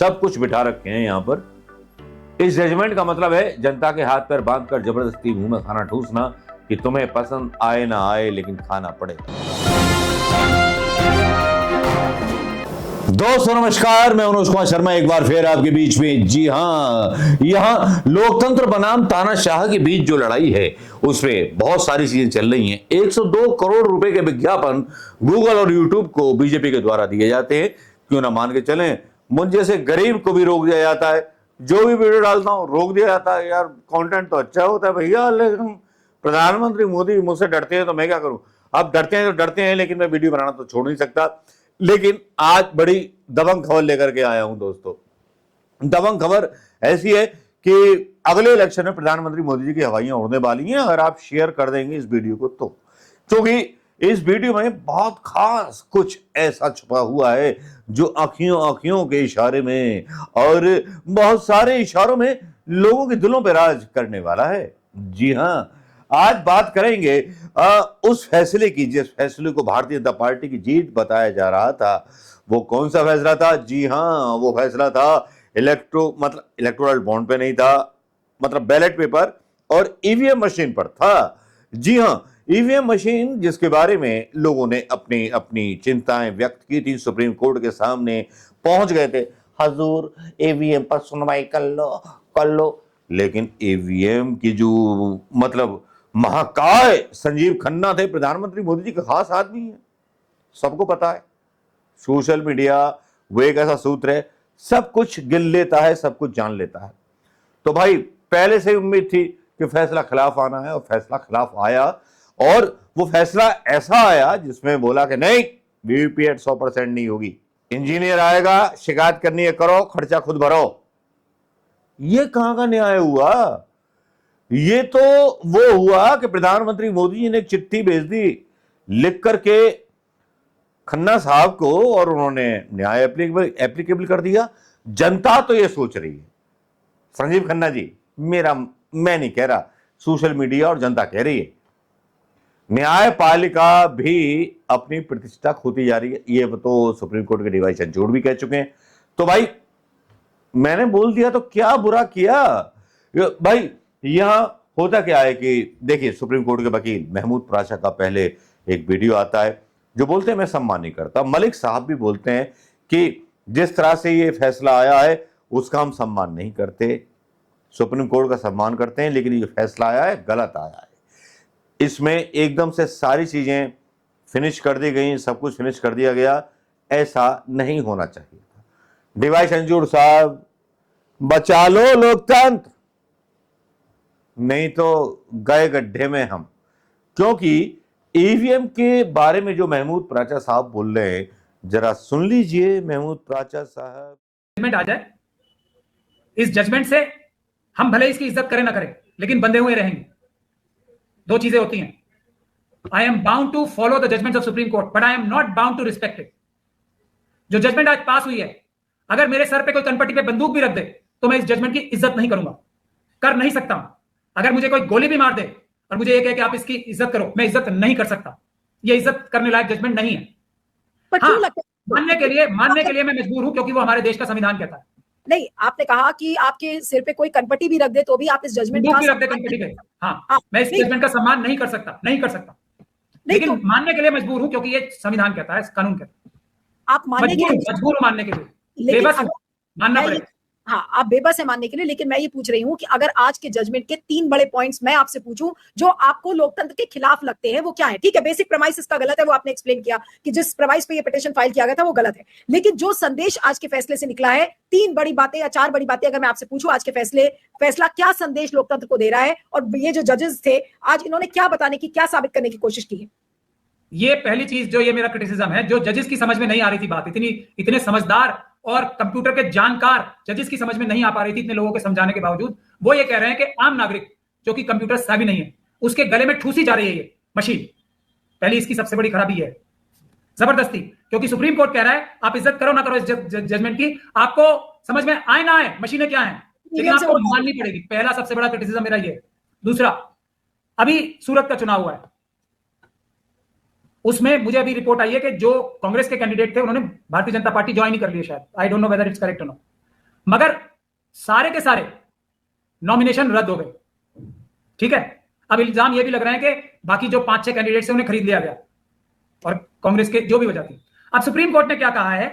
सब कुछ बिठा रखे हैं यहाँ पर। इस जजमेंट का मतलब है जनता के हाथ पैर बांधकर जबरदस्ती मुंह में खाना ठूसना कि तुम्हें पसंद आए ना आए लेकिन खाना पड़ेगा। दोस्तों नमस्कार, मैं मनोज कुमार शर्मा एक बार फिर आपके बीच में। जी हाँ, यहाँ लोकतंत्र बनाम तानाशाह के बीच जो लड़ाई है उसमें बहुत सारी चीजें चल रही हैं। 102 करोड़ रुपए के विज्ञापन गूगल और यूट्यूब को बीजेपी के द्वारा दिए जाते हैं। क्यों ना मान के चलें, मुझ जैसे गरीब को भी रोक दिया जाता है। जो भी वीडियो डालता हूं रोक दिया जाता है। यार कंटेंट तो अच्छा होता है भैया, लेकिन प्रधानमंत्री मोदी मुझसे डरते हैं तो मैं क्या करूं। अब डरते हैं तो डरते हैं, लेकिन मैं वीडियो बनाना तो छोड़ नहीं सकता। लेकिन आज बड़ी दबंग खबर लेकर के आया हूं दोस्तों। दबंग खबर ऐसी है कि अगले इलेक्शन में प्रधानमंत्री मोदी जी की हवाइयां उड़ने वाली हैं अगर आप शेयर कर देंगे इस वीडियो को तो। क्योंकि इस वीडियो में बहुत खास कुछ ऐसा छुपा हुआ है जो आंखियों के इशारे में और बहुत सारे इशारों में लोगों के दिलों पर राज करने वाला है। जी हाँ, आज बात करेंगे उस फैसले की जिस फैसले को भारतीय जनता पार्टी की जीत बताया जा रहा था। वो कौन सा फैसला था? जी हाँ, वो फैसला था इलेक्टोरल बॉन्ड पे नहीं था, मतलब बैलेट पेपर और ईवीएम मशीन पर था। जी हाँ, ईवीएम मशीन जिसके बारे में लोगों ने अपनी अपनी चिंताएं व्यक्त की थी, सुप्रीम कोर्ट के सामने पहुंच गए थे। हजूर ईवीएम पर सुनवाई कर लो। लेकिन ईवीएम की जो मतलब महाकाय संजीव खन्ना थे, प्रधानमंत्री मोदी जी के खास आदमी है, सबको पता है। सोशल मीडिया वो एक ऐसा सूत्र है, सब कुछ गिन लेता है, सब कुछ जान लेता है। तो भाई पहले से उम्मीद थी कि फैसला खिलाफ आना है और फैसला खिलाफ आया। और वो फैसला ऐसा आया जिसमें बोला कि नहीं, वीवीपैट 100% नहीं होगी। इंजीनियर आएगा, शिकायत करनी है करो, खर्चा खुद भरो। ये कहां का न्याय हुआ? ये तो वो हुआ कि प्रधानमंत्री मोदी जी ने एक चिट्ठी भेज दी लिख करके खन्ना साहब को और उन्होंने न्याय एप्लीकेबल कर दिया। जनता तो ये सोच रही है, संजीव खन्ना जी, मैं नहीं कह रहा, सोशल मीडिया और जनता कह रही है न्यायपालिका भी अपनी प्रतिष्ठा खोती जा रही है। ये तो सुप्रीम कोर्ट के डीवाई चंद्रचूड़ भी कह चुके हैं। तो भाई मैंने बोल दिया तो क्या बुरा किया भाई। यहां होता क्या है कि देखिए, सुप्रीम कोर्ट के वकील महमूद प्राचा का पहले एक वीडियो आता है जो बोलते हैं मैं सम्मान नहीं करता। मलिक साहब भी बोलते हैं कि जिस तरह से ये फैसला आया है उसका हम सम्मान नहीं करते, सुप्रीम कोर्ट का सम्मान करते हैं, लेकिन ये फैसला आया है गलत आया है। इसमें एकदम से सारी चीजें फिनिश कर दी गई, सब कुछ फिनिश कर दिया गया, ऐसा नहीं होना चाहिए था। डीवाई चंद्रचूड़ साहब, बचा लो लोकतंत्र, नहीं तो गए गड्ढे में हम। क्योंकि ईवीएम के बारे में जो महमूद प्राचा साहब बोल रहे हैं, जरा सुन लीजिए महमूद प्राचा साहब। जजमेंट आ जाए, इस जजमेंट से हम भले इसकी इज्जत करें ना करें, लेकिन बंधे हुए रहेंगे। दो चीजें होती हैं, I am bound to follow the judgment of Supreme Court but I am not bound to respect it. जो जजमेंट आज पास हुई है, अगर मेरे सर पे कोई कनपट्टी पे बंदूक भी रख दे तो मैं इस जजमेंट की इज्जत नहीं करूंगा, कर नहीं सकता हूं। अगर मुझे कोई गोली भी मार दे और मुझे ये कहे कि आप इसकी इज्जत करो, मैं इज्जत नहीं कर सकता। ये इज्जत करने लायक जजमेंट नहीं है। हाँ, मानने के लिए मैं मजबूर हूं, क्योंकि वो हमारे देश का संविधान कहता है। नहीं, आपने कहा कि आपके सिर पे कोई कनपट्टी भी रख दे तो भी आप इस जजमेंट का रख दे कनपट्टी पे। हाँ, मैं इस जजमेंट का सम्मान नहीं कर सकता, लेकिन मानने के लिए मजबूर हूं क्योंकि ये संविधान कहता है, कानून कहता है। आप मानने के लिए मजबूर हूं, मानने के लिए बेबस हूं, मानना पड़ेगा। हाँ, आप बेबस है मानने के लिए, लेकिन मैं ये पूछ रही हूँ कि अगर आज के जजमेंट के 3 बड़े पॉइंट्स मैं आपसे पूछूं जो आपको लोकतंत्र के खिलाफ लगते हैं, वो क्या है? ठीक है, बेसिक प्रमाइस इसका गलत है, वो आपने एक्सप्लेन किया कि जिस प्रमाइस पे ये पिटीशन फाइल किया गया था वो गलत है। लेकिन जो संदेश आज के फैसले से निकला है, 3 बड़ी बातें या 4 बड़ी बातें अगर मैं आपसे पूछूं, आज के फैसला क्या संदेश लोकतंत्र को दे रहा है, और ये जो जजेस थे आज इन्होंने क्या बताने की, क्या साबित करने की कोशिश की है? ये पहली चीज जो ये मेरा क्रिटिसिज्म है, जो जजेस की समझ में नहीं आ रही थी बात, इतने समझदार और कंप्यूटर के जानकार जजेस की समझ में नहीं आ पा रही थी इतने लोगों के समझाने के बावजूद, वो ये कह रहे हैं कि आम नागरिक जो कि कंप्यूटर savvy नहीं है, उसके गले में ठूसी जा रही है ये मशीन। पहली इसकी सबसे बड़ी खराबी है जबरदस्ती, क्योंकि सुप्रीम कोर्ट कह रहा है आप इज्जत करो ना करो इस जजमेंट की, आपको समझ में आए ना आए मशीनें क्या है, लेकिन आपको माननी पड़ेगी। पहला सबसे बड़ा क्रिटिसिज्म मेरा ये। दूसरा, अभी सूरत का चुनाव हुआ है, उसमें मुझे अभी रिपोर्ट आई है कि जो कांग्रेस के कैंडिडेट थे उन्होंने भारतीय जनता पार्टी ज्वाइन कर ली शायद, I don't know whether it's correct और नो। मगर सारे के सारे नॉमिनेशन रद्द हो गए। ठीक है, अब इल्जाम यह भी लग रहा है कि बाकी जो 5-6 कैंडिडेट्स हैं उन्हें खरीद लिया गया, और कांग्रेस के जो भी वजह थी। अब सुप्रीम कोर्ट ने क्या कहा है,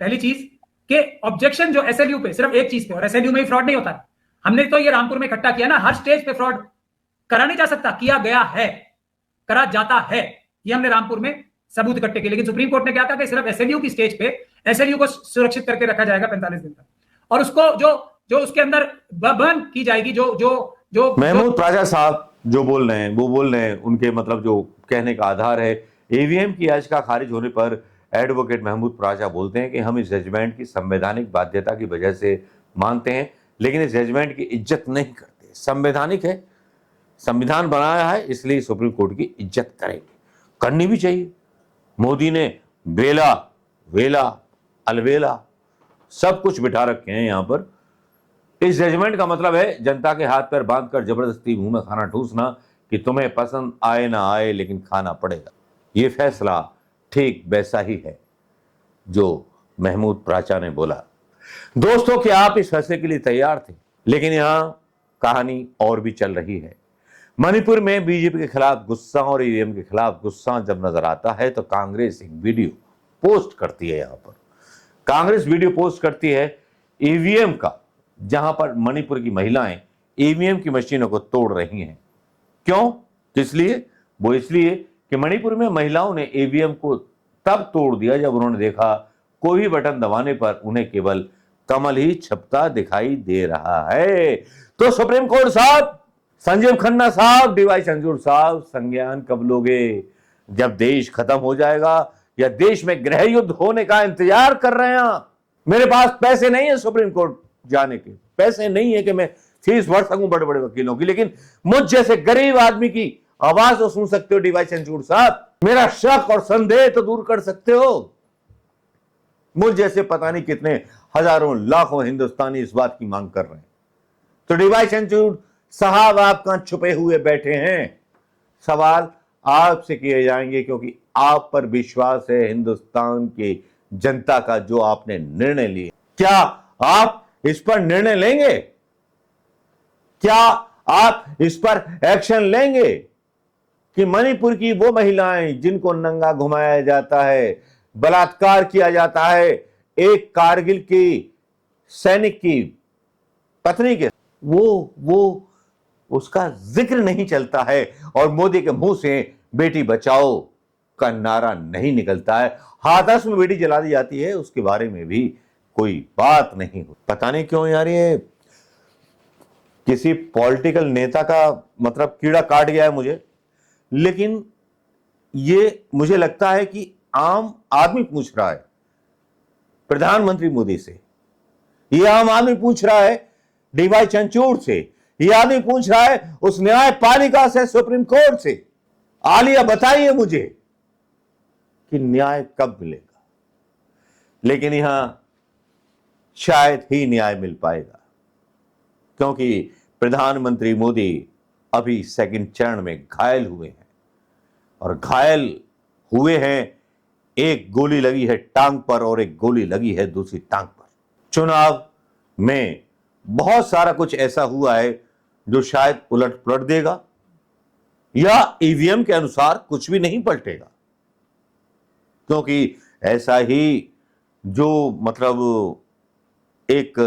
पहली चीज कि ऑब्जेक्शन जो एसएलयू पे, सिर्फ एक चीज पे, और एसएलयू में ही फ्रॉड नहीं होता है। हमने तो ये रामपुर में इकट्ठा किया ना, हर स्टेज पे फ्रॉड करा नहीं जा सकता, किया गया है, करा जाता है, ये हमने रामपुर में सबूत इकट्ठे किए। लेकिन सुप्रीम कोर्ट ने क्या कहा कि सिर्फ एसएलयू की स्टेज पे एसएलयू को सुरक्षित करके रखा जाएगा 45 दिन तक, और उसको जो उसके अंदर बर्न की जाएगी, जो महमूद प्राजा साहब जो बोल रहे हैं वो बोल रहे हैं, उनके मतलब जो कहने का आधार है, ईवीएम की याचिका खारिज होने पर एडवोकेट महमूद प्राजा बोलते हैं कि हम इस जजमेंट की संवैधानिक बाध्यता की वजह से मानते हैं, लेकिन इस जजमेंट की इज्जत नहीं करते। संवैधानिक है, संविधान बनाया है, इसलिए सुप्रीम कोर्ट की इज्जत करेंगे, करनी भी चाहिए। मोदी ने बेला वेला अलवेला सब कुछ बिठा रखे हैं यहां पर। इस जजमेंट का मतलब है जनता के हाथ पैर बांधकर जबरदस्ती मुंह में खाना ठूसना कि तुम्हें पसंद आए ना आए लेकिन खाना पड़ेगा। यह फैसला ठीक वैसा ही है जो महमूद प्राचा ने बोला। दोस्तों, क्या आप इस फैसले के लिए तैयार थे? लेकिन यहां कहानी और भी चल रही है। मणिपुर में बीजेपी के खिलाफ गुस्सा और ईवीएम के खिलाफ गुस्सा जब नजर आता है तो कांग्रेस एक वीडियो पोस्ट करती है। यहां पर कांग्रेस वीडियो पोस्ट करती है ईवीएम का, जहां पर मणिपुर की महिलाएं ईवीएम की मशीनों को तोड़ रही हैं। क्यों, किस लिए? वो इसलिए कि मणिपुर में महिलाओं ने ईवीएम को तब तोड़ दिया जब उन्होंने देखा कोई भी बटन दबाने पर उन्हें केवल कमल ही छपता दिखाई दे रहा है। तो सुप्रीम कोर्ट साहब, संजीव खन्ना साहब, डीवाई चंद्रचूड़ साहब, संज्ञान कब लोगे? जब देश खत्म हो जाएगा या देश में गृह युद्ध होने का इंतजार कर रहे हैं? मेरे पास पैसे नहीं है सुप्रीम कोर्ट जाने के, पैसे नहीं है कि मैं फीस भर सकूं बड़े बड़े वकीलों की, लेकिन मुझ जैसे गरीब आदमी की आवाज तो सुन सकते हो डीवाई चंद्रचूड़ साहब। मेरा शक और संदेह तो दूर कर सकते हो। मुझ जैसे पता नहीं कितने हजारों लाखों हिंदुस्तानी इस बात की मांग कर रहे हैं। तो डीवाई चंद्रचूड़ साहब, आप कहां छुपे हुए बैठे हैं? सवाल आपसे किए जाएंगे क्योंकि आप पर विश्वास है हिंदुस्तान की जनता का, जो आपने निर्णय लिए। क्या आप इस पर निर्णय लेंगे? क्या आप इस पर एक्शन लेंगे कि मणिपुर की वो महिलाएं जिनको नंगा घुमाया जाता है, बलात्कार किया जाता है, एक कारगिल की सैनिक की पत्नी के, वो उसका जिक्र नहीं चलता है और मोदी के मुंह से बेटी बचाओ का नारा नहीं निकलता है, हाथरस में बेटी जला दी जाती है, उसके बारे में भी कोई बात नहीं हो। पता नहीं क्यों यार, ये किसी पॉलिटिकल नेता का मतलब कीड़ा काट गया है मुझे। लेकिन ये मुझे लगता है कि आम आदमी पूछ रहा है प्रधानमंत्री मोदी से, ये आम आदमी पूछ रहा है डीवाई चंद्रचूड़ से, ये आदमी पूछ रहा है उस न्यायपालिका से, सुप्रीम कोर्ट से। आलिया बताइए मुझे कि न्याय कब मिलेगा? लेकिन यहां शायद ही न्याय मिल पाएगा, क्योंकि प्रधानमंत्री मोदी अभी सेकंड चरण में घायल हुए हैं, और घायल हुए हैं, एक गोली लगी है टांग पर और एक गोली लगी है दूसरी टांग पर। चुनाव में बहुत सारा कुछ ऐसा हुआ है जो शायद उलट पुलट देगा, या ईवीएम के अनुसार कुछ भी नहीं पलटेगा, क्योंकि ऐसा ही जो मतलब एक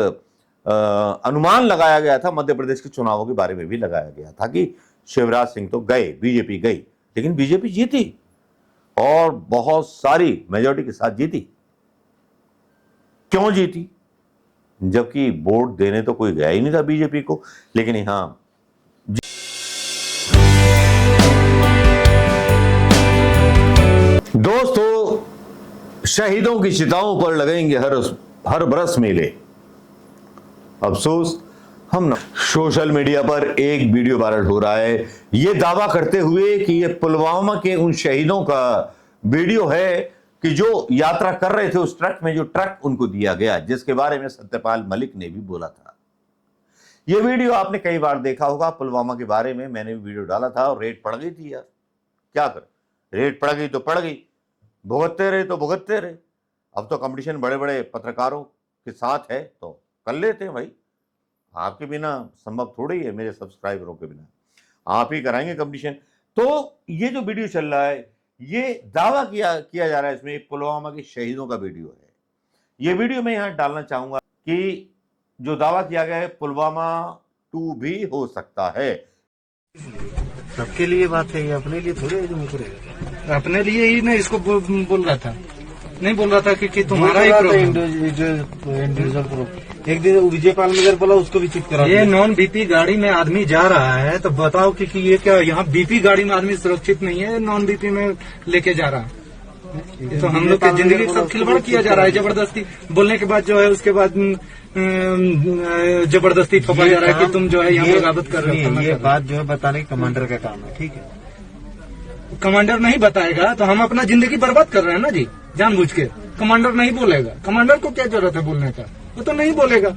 अनुमान लगाया गया था मध्य प्रदेश के चुनावों के बारे में भी लगाया गया था कि शिवराज सिंह तो गए, बीजेपी गई, लेकिन बीजेपी जीती और बहुत सारी मेजॉरिटी के साथ जीती। क्यों जीती? जबकि वोट देने तो कोई गया ही नहीं था बीजेपी को। लेकिन यहां दोस्तों, शहीदों की चिताओं पर लगेंगे हर बरस मेले। अफसोस हम ना सोशल मीडिया पर एक वीडियो वायरल हो रहा है ये दावा करते हुए कि ये पुलवामा के उन शहीदों का वीडियो है कि जो यात्रा कर रहे थे उस ट्रक में, जो ट्रक उनको दिया गया, जिसके बारे में सत्यपाल मलिक ने भी बोला था। ये वीडियो आपने कई बार देखा होगा, पुलवामा के बारे में मैंने भी वीडियो डाला था और रेट पड़ गई थी यार। क्या कर, रेट पड़ गई तो पड़ गई, भुगतते रहे तो भुगतते रहे। अब तो कंपटीशन बड़े बड़े पत्रकारों के साथ है, तो कर लेते हैं भाई, आपके बिना संभव थोड़ी है, मेरे सब्सक्राइबरों के बिना आप ही कराएंगे कंपटीशन। तो ये जो वीडियो चल रहा है, ये दावा किया जा रहा है, इसमें पुलवामा के शहीदों का वीडियो है। ये वीडियो मैं यहां डालना चाहूंगा कि जो दावा किया गया है पुलवामा 2 भी हो सकता है। सबके लिए बात है, ये अपने लिए थोड़े है जो मुकरेगा। अपने लिए ही मैं इसको बोल रहा था, नहीं बोल रहा था कि तुम्हारा ही इंडिविजुअल प्रूफ। एक दिन विजय पाल नगर बोला, उसको भी चेक करा। ये नॉन बीपी गाड़ी में आदमी जा रहा है तो बताओ कि ये क्या यहाँ बीपी गाड़ी में आदमी सुरक्षित नहीं है, नॉन बीपी में लेके जा रहा है। तो हम लोग की जिंदगी के साथ खिलवाड़ किया जा रहा है जबरदस्ती। बोलने के बाद जो है उसके बाद जबरदस्ती थोपा जा रहा है कि तुम जो है यहाँ बगावत कर रहे हो। ये बात जो है बताने कमांडर का काम है, ठीक है। कमांडर नहीं बताएगा तो हम अपना जिंदगी बर्बाद कर रहे हैं ना जी, जानबूझ के। कमांडर नहीं बोलेगा, कमांडर को क्या जरूरत है बोलने का, वो तो नहीं बोलेगा।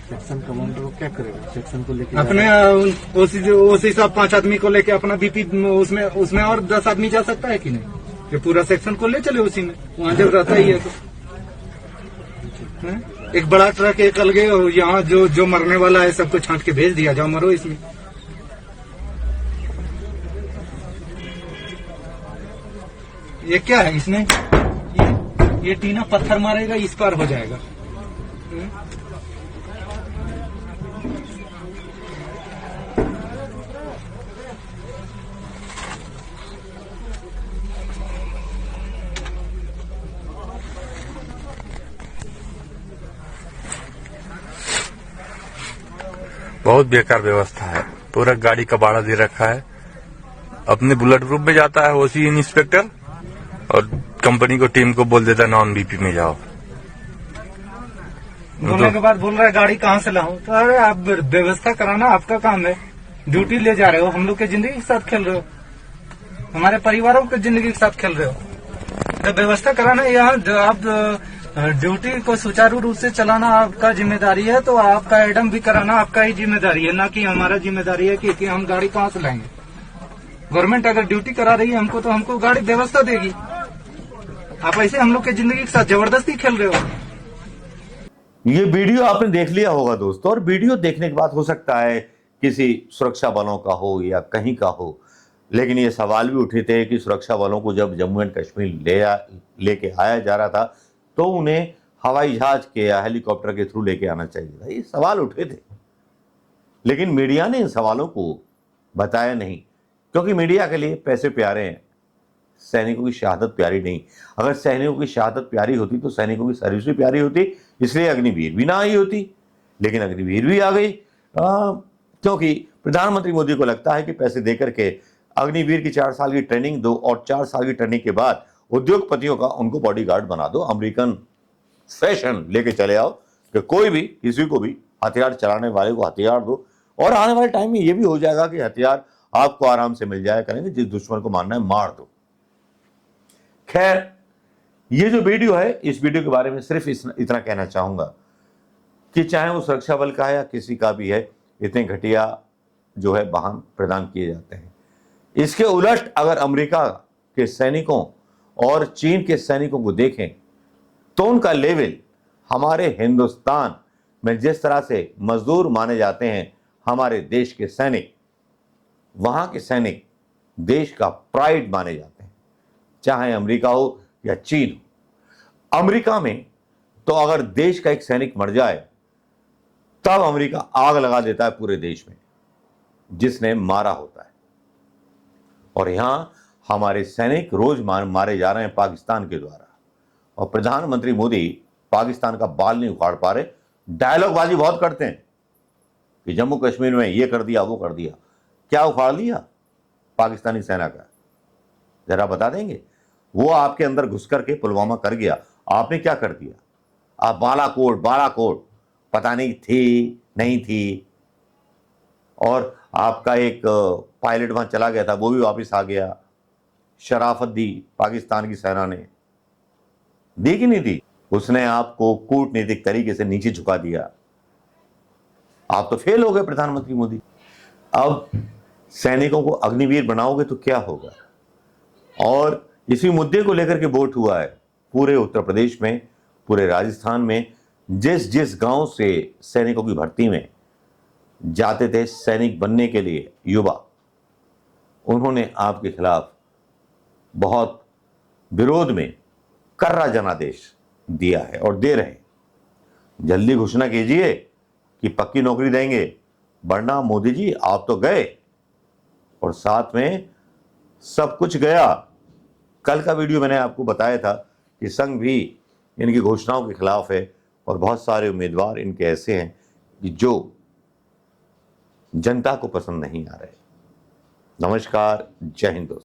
सेक्शन कमांडर क्या करेगा, सेक्शन को लेकर अपने ओसी साहब 5 आदमी को लेके अपना बीपी उसमें और 10 आदमी जा सकता है कि नहीं? ये पूरा सेक्शन को ले चले उसी में, वहाँ जब रहता ही है तो एक बड़ा ट्रक एक अलगे, यहाँ जो मरने वाला है सबको छांट के भेज दिया, जाओ मरो इसमें। ये क्या है इसमें, ये टीना पत्थर मारेगा, इस पार हो जाएगा। बहुत बेकार व्यवस्था है, पूरा गाड़ी का बाड़ा दे रखा है। अपने बुलेट प्रूफ में जाता है ओसी इंस्पेक्टर और कंपनी को टीम को बोल देता है नॉन बीपी में जाओ। बोलने के बाद बोल रहा है गाड़ी कहाँ से लाऊं? तो अरे आप व्यवस्था कराना आपका काम है, ड्यूटी ले जा रहे हो, हम लोग की जिंदगी के साथ खेल रहे हो, हमारे परिवारों की जिंदगी के साथ खेल रहे हो। तो व्यवस्था कराना, यहाँ आप ड्यूटी को सुचारू रूप से चलाना आपका जिम्मेदारी है, तो आपका एडम भी कराना आपका ही जिम्मेदारी है, ना कि हमारा जिम्मेदारी है कि हम गाड़ी कहाँ से लाएंगे। गवर्नमेंट अगर ड्यूटी करा रही है हमको, तो हमको गाड़ी व्यवस्था देगी। आप ऐसे हम लोग की जिंदगी के साथ जबरदस्ती खेल रहे हो। ये वीडियो आपने देख लिया होगा दोस्तों, और वीडियो देखने के बाद हो सकता है किसी सुरक्षा बलों का हो या कहीं का हो, लेकिन ये सवाल भी उठे थे कि सुरक्षा बलों को जब जम्मू एंड कश्मीर लेके आया जा रहा था तो उन्हें हवाई जहाज के या हेलीकॉप्टर के थ्रू लेके आना चाहिए था। ये सवाल उठे थे, लेकिन मीडिया ने इन सवालों को बताया नहीं, क्योंकि मीडिया के लिए पैसे प्यारे हैं, सैनिकों की शहादत प्यारी नहीं। अगर सैनिकों की शहादत प्यारी होती तो सैनिकों की सर्विस भी प्यारी होती, इसलिए अग्निवीर भी ना आई होती, लेकिन अग्निवीर भी आ गई। क्योंकि प्रधानमंत्री मोदी को लगता है कि पैसे देकर के अग्निवीर की 4 साल की ट्रेनिंग दो और 4 साल की ट्रेनिंग के बाद उद्योगपतियों का उनको बॉडीगार्ड बना दो, अमेरिकन फैशन लेके चले आओ कि कोई भी किसी को भी हथियार चलाने वाले को हथियार दो, और आने वाले टाइम में ये भी हो जाएगा कि हथियार आपको आराम से मिल जाया करेंगे, जिस दुश्मन को मारना है मार दो। खैर, ये जो वीडियो है, इस वीडियो के बारे में सिर्फ इतना कहना चाहूंगा कि चाहे वो सुरक्षा बल का है या किसी का भी है, इतने घटिया जो है वाहन प्रदान किए जाते हैं। इसके उलट अगर अमेरिका के सैनिकों और चीन के सैनिकों को देखें तो उनका लेवल हमारे हिंदुस्तान में जिस तरह से मजदूर माने जाते हैं हमारे देश के सैनिक, वहां के सैनिक देश का प्राइड माने जाते हैं, चाहे अमेरिका हो या चीन हो। अमेरिका में तो अगर देश का एक सैनिक मर जाए तब अमेरिका आग लगा देता है पूरे देश में जिसने मारा होता है, और यहां हमारे सैनिक रोज मारे जा रहे हैं पाकिस्तान के द्वारा, और प्रधानमंत्री मोदी पाकिस्तान का बाल नहीं उखाड़ पा रहे। डायलॉगबाजी बहुत करते हैं कि जम्मू कश्मीर में ये कर दिया वो कर दिया, क्या उखाड़ लिया पाकिस्तानी सेना का, जरा बता देंगे? वो आपके अंदर घुस करके पुलवामा कर गया, आपने क्या कर दिया? आप बालाकोट पता नहीं थी नहीं थी, और आपका एक पायलट वहां चला गया था, वो भी वापस आ गया। शराफत दी पाकिस्तान की सेना ने, दी कि नहीं दी? उसने आपको कूटनीतिक तरीके से नीचे झुका दिया। आप तो फेल हो गए प्रधानमंत्री मोदी। अब सैनिकों को अग्निवीर बनाओगे तो क्या होगा? और इसी मुद्दे को लेकर के वोट हुआ है पूरे उत्तर प्रदेश में, पूरे राजस्थान में, जिस जिस गांव से सैनिकों की भर्ती में जाते थे सैनिक बनने के लिए युवा, उन्होंने आपके खिलाफ बहुत विरोध में कर्रा जनादेश दिया है और दे रहे हैं। जल्दी घोषणा कीजिए कि पक्की नौकरी देंगे, वरना मोदी जी आप तो गए और साथ में सब कुछ गया। कल का वीडियो मैंने आपको बताया था कि संघ भी इनकी घोषणाओं के खिलाफ है और बहुत सारे उम्मीदवार इनके ऐसे हैं कि जो जनता को पसंद नहीं आ रहे। नमस्कार, जय हिंद दोस्तों।